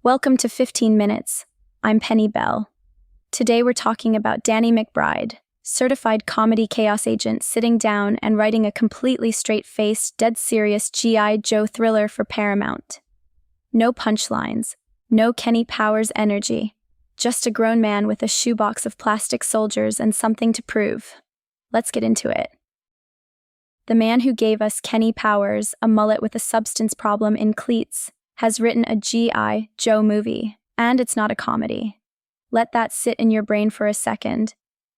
Welcome to 15 Minutes. I'm Penny Bell. Today we're talking about Danny McBride, certified comedy chaos agent sitting down and writing a completely straight-faced, dead-serious G.I. Joe thriller for Paramount. No punchlines, no Kenny Powers energy, just a grown man with a shoebox of plastic soldiers and something to prove. Let's get into it. The man who gave us Kenny Powers, a mullet with a substance problem in cleats, has written a G.I. Joe movie, and it's not a comedy. Let that sit in your brain for a second,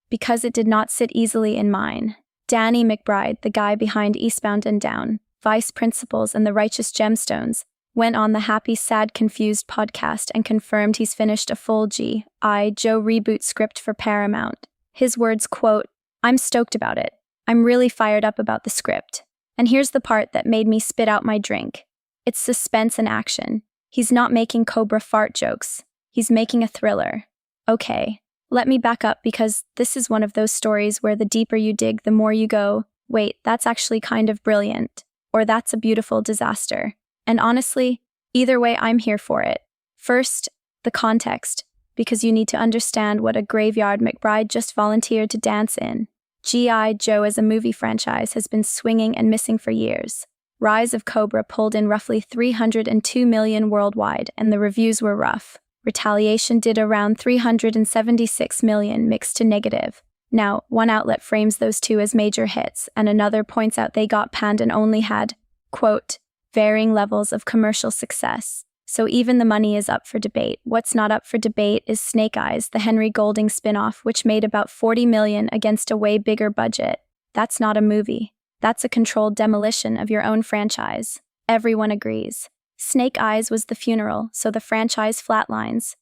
because it did not sit easily in mine. Danny McBride, the guy behind Eastbound and Down, Vice Principals, and The Righteous Gemstones, went on the Happy Sad Confused podcast and confirmed he's finished a full G.I. Joe reboot script for Paramount. His words, quote, "I'm stoked about it. I'm really fired up about the script. And here's the part that made me spit out my drink. It's suspense and action. He's not making Cobra fart jokes. He's making a thriller." Okay, let me back up because this is one of those stories where the deeper you dig, the more you go, wait, that's actually kind of brilliant, or that's a beautiful disaster. And honestly, either way, I'm here for it. First, the context, because you need to understand what a graveyard McBride just volunteered to dance in. G.I. Joe as a movie franchise has been swinging and missing for years. Rise of Cobra pulled in roughly $302 million worldwide, and the reviews were rough. Retaliation did around $376 million, mixed to negative. Now, one outlet frames those two as major hits, and another points out they got panned and only had, quote, varying levels of commercial success. So even the money is up for debate. What's not up for debate is Snake Eyes, the Henry Golding spin-off, which made about $40 million against a way bigger budget. That's not a movie. That's a controlled demolition of your own franchise. Everyone agrees. Snake Eyes was the funeral, so the franchise flatlines.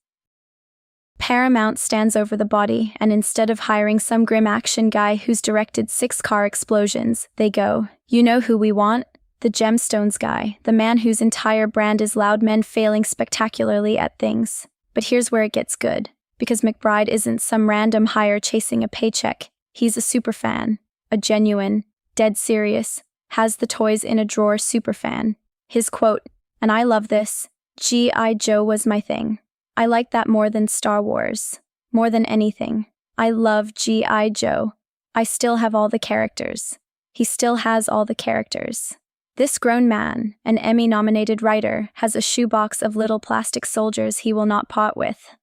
Paramount stands over the body, and instead of hiring some grim action guy who's directed 6 car explosions, they go, you know who we want? The Gemstones guy, the man whose entire brand is loud men failing spectacularly at things. But here's where it gets good, because McBride isn't some random hire chasing a paycheck. He's a superfan, a genuine, dead serious, has the toys in a drawer superfan. His quote, "And I love this, G.I. Joe was my thing. I like that more than Star Wars. More than anything. I love G.I. Joe. I still have all the characters. He still has all the characters." This grown man, an Emmy-nominated writer, has a shoebox of little plastic soldiers he will not part with.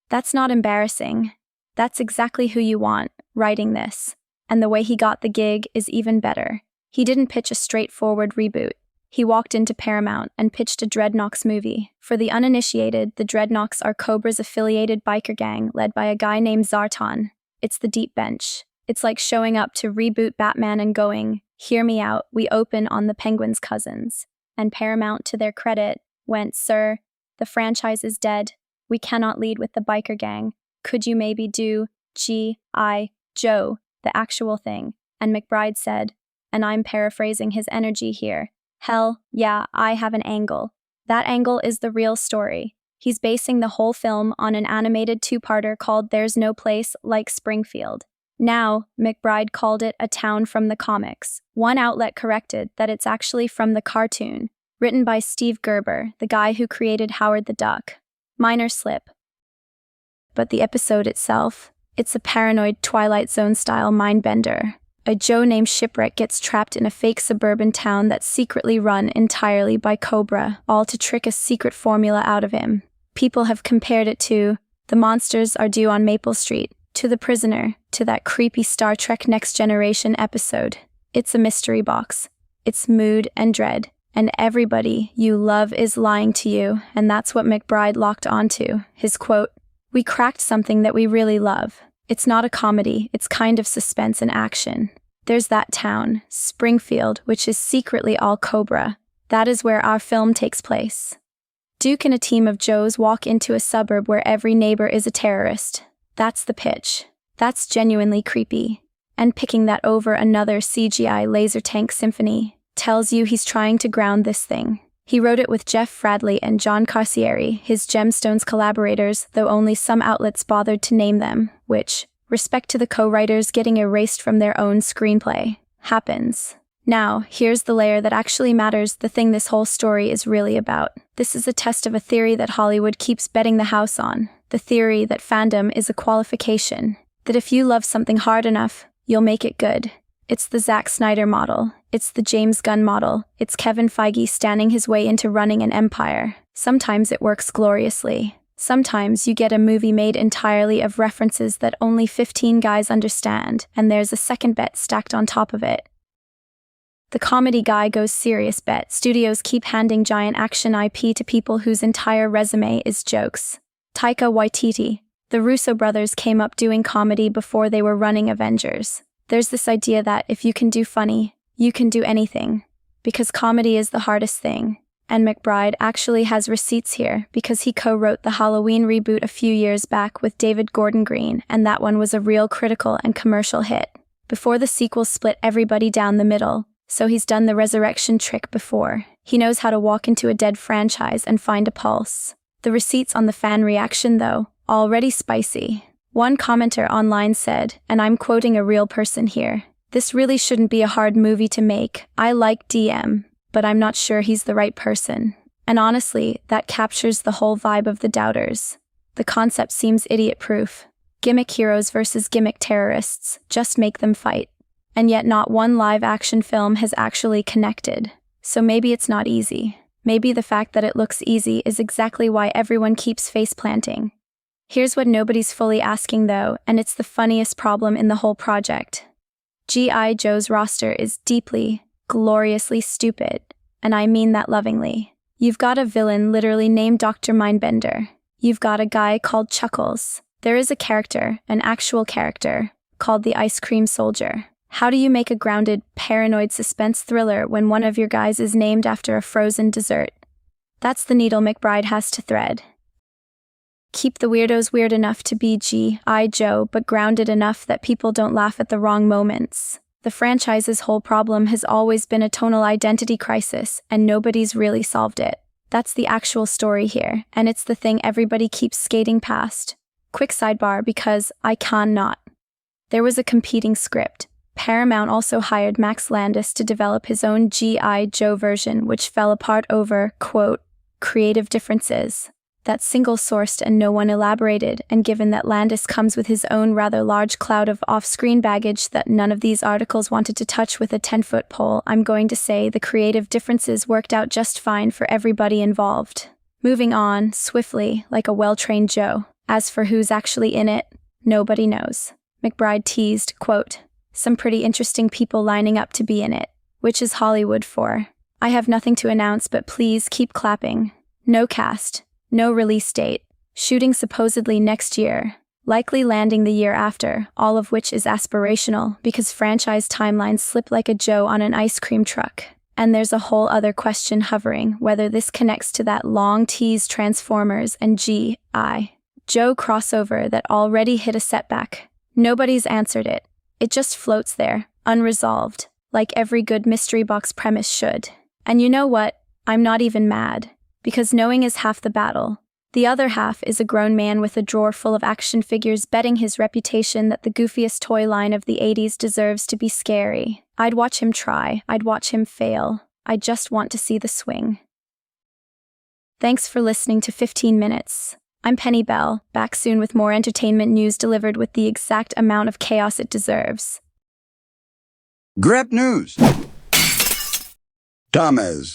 That's not embarrassing. That's exactly who you want, writing this. And the way he got the gig is even better. He didn't pitch a straightforward reboot. He walked into Paramount and pitched a Dreadnoks movie. For the uninitiated, the Dreadnoks are Cobra's affiliated biker gang led by a guy named Zartan. It's the deep bench. It's like showing up to reboot Batman and going, "Hear me out, we open on the Penguin's cousins." And Paramount, to their credit, went, "Sir, the franchise is dead. We cannot lead with the biker gang. Could you maybe do G.I. Joe, the actual thing?" And McBride said, and I'm paraphrasing his energy here, "Hell, yeah, I have an angle. That angle is the real story." He's basing the whole film on an animated 2-parter called There's No Place Like Springfield. Now, McBride called it a town from the comics. One outlet corrected that it's actually from the cartoon, written by Steve Gerber, the guy who created Howard the Duck. Minor slip. But the episode itself, it's a paranoid Twilight Zone-style mindbender. A Joe named Shipwreck gets trapped in a fake suburban town that's secretly run entirely by Cobra, all to trick a secret formula out of him. People have compared it to The Monsters Are Due on Maple Street, to The Prisoner, to that creepy Star Trek Next Generation episode. It's a mystery box. It's mood and dread. And everybody you love is lying to you, and that's what McBride locked onto. His quote, "We cracked something that we really love. It's not a comedy, it's kind of suspense and action. There's that town, Springfield, which is secretly all Cobra. That is where our film takes place. Duke and a team of Joes walk into a suburb where every neighbor is a terrorist. That's the pitch. That's genuinely creepy. And picking that over another CGI laser tank symphony tells you he's trying to ground this thing. He wrote it with Jeff Fradley and John Carcieri, his Gemstones collaborators, though only some outlets bothered to name them, which, respect to the co-writers getting erased from their own screenplay, happens. Now, here's the layer that actually matters, the thing this whole story is really about. This is a test of a theory that Hollywood keeps betting the house on. The theory that fandom is a qualification. That if you love something hard enough, you'll make it good. It's the Zack Snyder model. It's the James Gunn model. It's Kevin Feige standing his way into running an empire. Sometimes it works gloriously. Sometimes you get a movie made entirely of references that only 15 guys understand, and there's a second bet stacked on top of it. The comedy guy goes serious bet. Studios keep handing giant action IP to people whose entire resume is jokes. Taika Waititi. The Russo brothers came up doing comedy before they were running Avengers. There's this idea that if you can do funny, you can do anything. Because comedy is the hardest thing. And McBride actually has receipts here because he co-wrote the Halloween reboot a few years back with David Gordon Green, and that one was a real critical and commercial hit. Before the sequel split everybody down the middle, so he's done the resurrection trick before. He knows how to walk into a dead franchise and find a pulse. The receipts on the fan reaction, though, already spicy. One commenter online said, and I'm quoting a real person here, "This really shouldn't be a hard movie to make. I like DM, but I'm not sure he's the right person." And honestly, that captures the whole vibe of The Doubters. The concept seems idiot-proof. Gimmick heroes versus gimmick terrorists, just make them fight. And yet not one live-action film has actually connected. So maybe it's not easy. Maybe the fact that it looks easy is exactly why everyone keeps face-planting. Here's what nobody's fully asking though, and it's the funniest problem in the whole project. G.I. Joe's roster is deeply, gloriously stupid, and I mean that lovingly. You've got a villain literally named Dr. Mindbender. You've got a guy called Chuckles. There is a character, an actual character, called the Ice Cream Soldier. How do you make a grounded, paranoid suspense thriller when one of your guys is named after a frozen dessert? That's the needle McBride has to thread. Keep the weirdos weird enough to be G.I. Joe, but grounded enough that people don't laugh at the wrong moments. The franchise's whole problem has always been a tonal identity crisis, and nobody's really solved it. That's the actual story here, and it's the thing everybody keeps skating past. Quick sidebar because I cannot. There was a competing script. Paramount also hired Max Landis to develop his own G.I. Joe version, which fell apart over, quote, creative differences. That's single-sourced and no one elaborated, and given that Landis comes with his own rather large cloud of off-screen baggage that none of these articles wanted to touch with a 10-foot pole, I'm going to say the creative differences worked out just fine for everybody involved. Moving on, swiftly, like a well-trained Joe. As for who's actually in it, nobody knows. McBride teased, quote, some pretty interesting people lining up to be in it, which is Hollywood for. I have nothing to announce, but please keep clapping. No cast, no release date, shooting supposedly next year, likely landing the year after, all of which is aspirational because franchise timelines slip like a Joe on an ice cream truck. And there's a whole other question hovering, whether this connects to that long-teased Transformers and G.I. Joe crossover that already hit a setback. Nobody's answered it. It just floats there, unresolved, like every good mystery box premise should. And you know what? I'm not even mad, because knowing is half the battle. The other half is a grown man with a drawer full of action figures betting his reputation that the goofiest toy line of the 80s deserves to be scary. I'd watch him try, I'd watch him fail. I just want to see the swing. Thanks for listening to 15 Minutes. I'm Penny Bell, back soon with more entertainment news delivered with the exact amount of chaos it deserves. Grab news. Thomas.